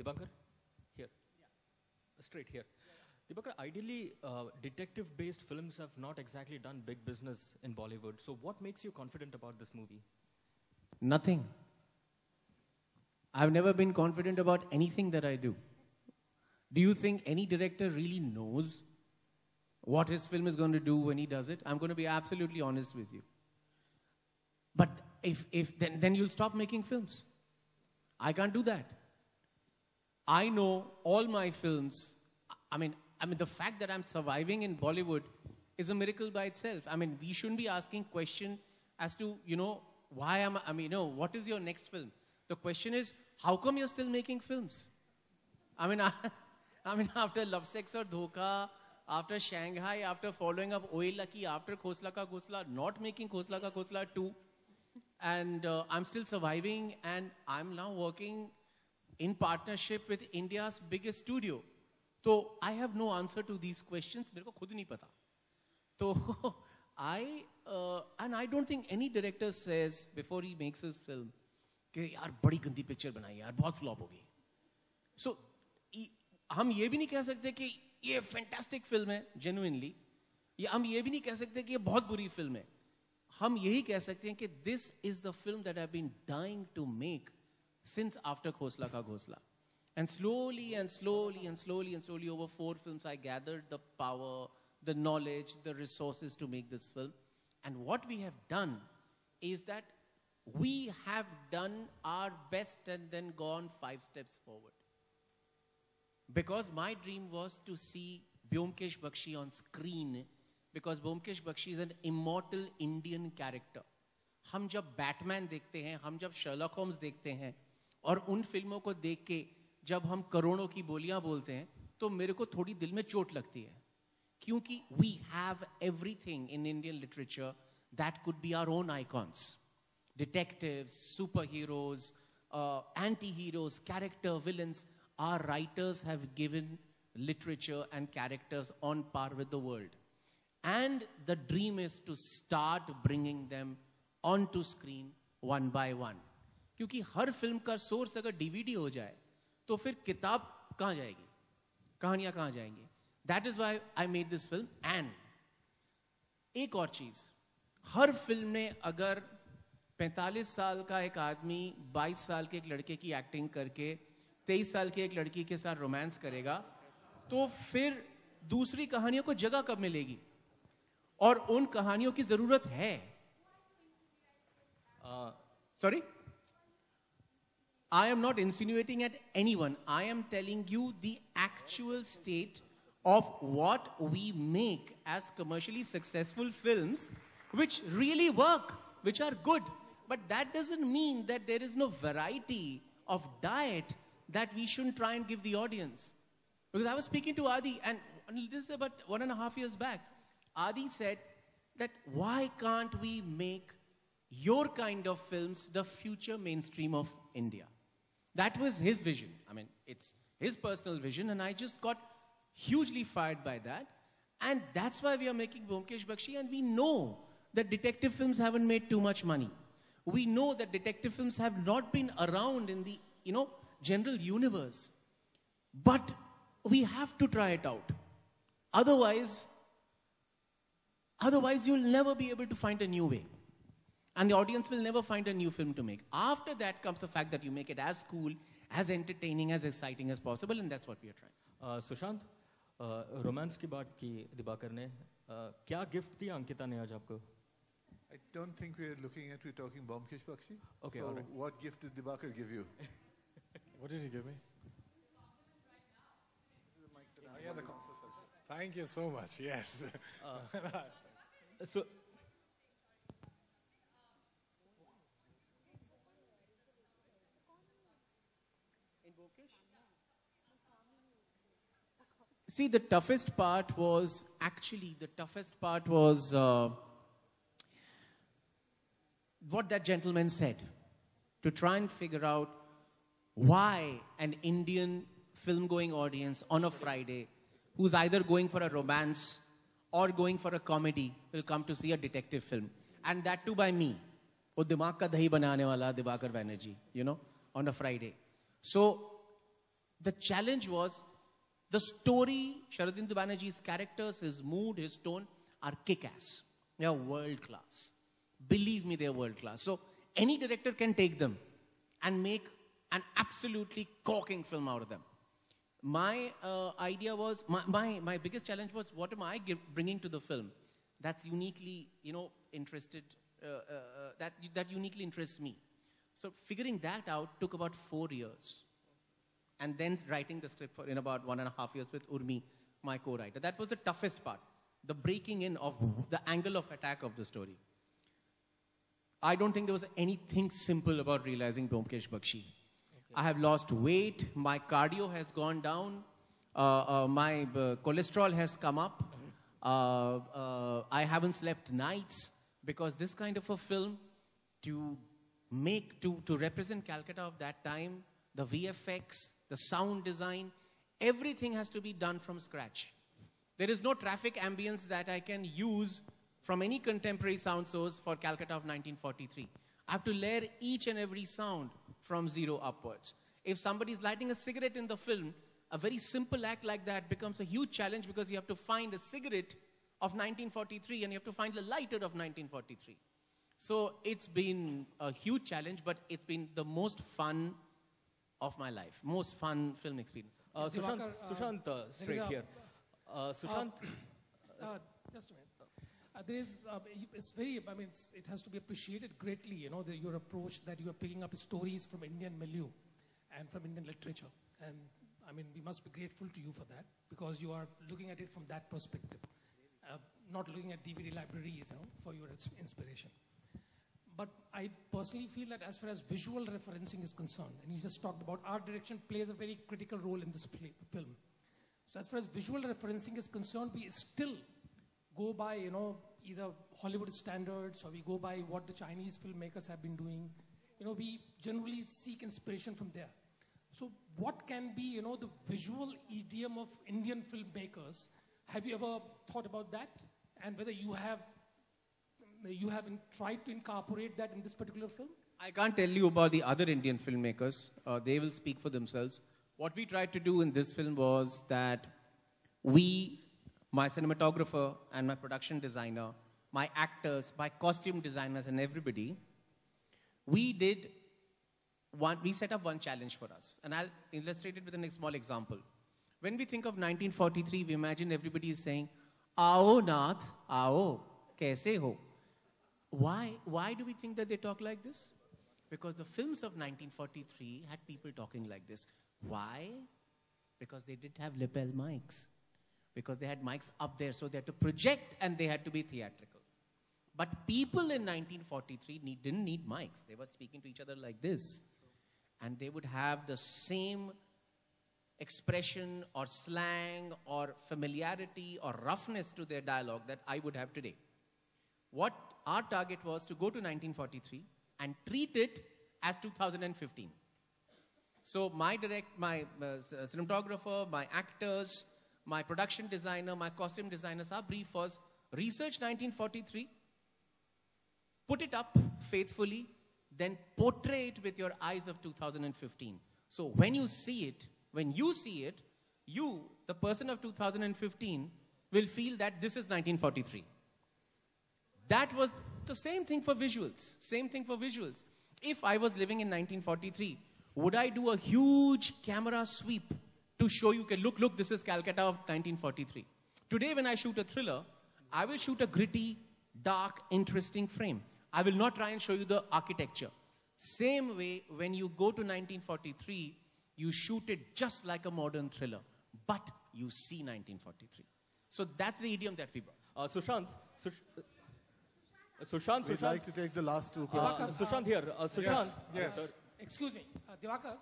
Dibakar, here, straight here. Dibakar, ideally, detective-based films have not exactly done big business in Bollywood. So what makes you confident about this movie? Nothing. I've never been confident about anything that I do. Do you think any director really knows what his film is going to do when he does it? I'm going to be absolutely honest with you. But then you'll stop making films. I can't do that. I know all my films. I mean, the fact that I'm surviving in Bollywood is a miracle by itself. I mean, we shouldn't be asking question as to, why what is your next film? The question is, how come you're still making films? After Love, Sex or Dhoka, after Shanghai, after following up Oye Lucky, after Khosla Ka Ghosla, not making Khosla Ka Ghosla 2, and I'm still surviving, and I'm now working in partnership with India's biggest studio. So I have no answer to these questions. मेरे को खुद नहीं पता. So I don't think any director says before he makes his film कि यार बड़ी गंदी picture बनाई यार बहुत फ्लॉप होगी. So हम ये भी नहीं कह सकते कि ये फैंटास्टिक फिल्म है genuinely. हम ये भी नहीं कह सकते कि ये बहुत बुरी फिल्म है. हम यही कह सकते हैं कि this is the film that I've been dying to make since after Khosla Ka Ghosla. And slowly and slowly and slowly and slowly over 4 films, I gathered the power, the knowledge, the resources to make this film. And what we have done is that we have done our best and then gone 5 steps forward. Because my dream was to see Byomkesh Bakshy on screen, because Byomkesh Bakshy is an immortal Indian character. हम जब Batman देखते हैं, हम जब Sherlock Holmes देखते हैं, और उन फिल्मों को देख के जब हम करोड़ों की बोलियां बोलते हैं, तो मेरे को थोड़ी दिल में चोट लगती है. क्योंकि we have everything in Indian literature that could be our own icons. Detectives, superheroes, anti-heroes, character, villains. Our writers have given literature and characters on par with the world. And the dream is to start bringing them onto screen one by one. क्योंकि हर film का source अगर DVD हो जाए तो फिर किताब कहाँ जाएगी, कहानियां कहाँ जाएंगी. That is why I made this film. And एक और चीज, हर फिल्म ने अगर 45 साल का एक आदमी 22 साल के एक लड़के की एक्टिंग करके 23 साल की एक लड़की के साथ रोमांस करेगा, तो फिर दूसरी कहानियों को जगह कब मिलेगी? और उन कहानियों की जरूरत है. Sorry? I am not insinuating at anyone. I am telling you the actual state of what we make as commercially successful films, which really work, which are good. But that doesn't mean that there is no variety of diet that we shouldn't try and give the audience. Because I was speaking to Adi, and this is about 1.5 years back. Adi said that why can't we make your kind of films the future mainstream of India? That was his vision. I mean, it's his personal vision, and I just got hugely fired by that. And that's why we are making Byomkesh Bakshy, and we know that detective films haven't made too much money. We know that detective films have not been around in the, general universe. But we have to try it out. Otherwise you'll never be able to find a new way. And the audience will never find a new film to make. After that comes the fact that you make it as cool, as entertaining, as exciting as possible, and that's what we are trying. Sushant, romance की बात की दिबाकर ने, क्या gift दिया अंकिता ने आज आपको? I don't think we're talking Byomkesh Bakshy. Okay, so all right. What gift did Dibakar give you? What did he give me? Thank you so much. Yes. So. See, the toughest part was what that gentleman said, to try and figure out why an Indian film-going audience on a Friday, who's either going for a romance or going for a comedy, will come to see a detective film. And that too by me. वो दिमाग का दही बनाने वाला Dibakar Banerjee, on a Friday. So The challenge was the story, Sharadindu Banerjee's characters, his mood, his tone are kick-ass. They are world-class. Believe me, they are world-class. So any director can take them and make an absolutely corking film out of them. My idea was, my biggest challenge was, what am I bringing to the film that's uniquely, interested, that uniquely interests me. So figuring that out took about 4 years. And then writing the script in about 1.5 years with Urmi, my co-writer. That was the toughest part. The breaking in of the angle of attack of the story. I don't think there was anything simple about realizing Byomkesh Bakshy. Okay. I have lost weight. My cardio has gone down. My cholesterol has come up. I haven't slept nights because this kind of a film to represent Calcutta of that time, the VFX, the sound design, everything has to be done from scratch. There is no traffic ambience that I can use from any contemporary sound source for Calcutta of 1943. I have to layer each and every sound from zero upwards. If somebody is lighting a cigarette in the film, a very simple act like that becomes a huge challenge because you have to find a cigarette of 1943 and you have to find a lighter of 1943. So it's been a huge challenge, but it's been the most fun of my life. Most fun film experience. Sushant, straight here. Sushant. Just a minute. There is, it's very, it has to be appreciated greatly, your approach that you are picking up stories from Indian milieu and from Indian literature. And we must be grateful to you for that because you are looking at it from that perspective, not looking at DVD libraries, for your inspiration. But I personally feel that as far as visual referencing is concerned, and you just talked about art direction plays a very critical role in this film. So as far as visual referencing is concerned, we still go by, either Hollywood standards or we go by what the Chinese filmmakers have been doing. We generally seek inspiration from there. So what can be, the visual idiom of Indian filmmakers? Have you ever thought about that? And whether you have tried to incorporate that in this particular film? I can't tell you about the other Indian filmmakers. They will speak for themselves. What we tried to do in this film was that my cinematographer and my production designer, my actors, my costume designers and everybody, we set up one challenge for us. And I'll illustrate it with a small example. When we think of 1943, we imagine everybody is saying, "Aao Nath, aao, kaise ho?" Why do we think that they talk like this? Because the films of 1943 had people talking like this. Why? Because they didn't have lapel mics. Because they had mics up there, so they had to project and they had to be theatrical. But people in 1943 didn't need mics. They were speaking to each other like this. And they would have the same expression or slang or familiarity or roughness to their dialogue that I would have today. What our target was to go to 1943 and treat it as 2015. So my cinematographer, my actors, my production designer, my costume designers, our brief was research 1943, put it up faithfully, then portray it with your eyes of 2015. So when you see it, you, the person of 2015, will feel that this is 1943. That was the same thing for visuals. If I was living in 1943, would I do a huge camera sweep to show you, look, this is Calcutta of 1943. Today when I shoot a thriller, I will shoot a gritty, dark, interesting frame. I will not try and show you the architecture. Same way, when you go to 1943, you shoot it just like a modern thriller, but you see 1943. So that's the idiom that we brought. Sushant. We'd like to take the last two questions. Sushant here. Sushant. Yes. Excuse me, Divakar.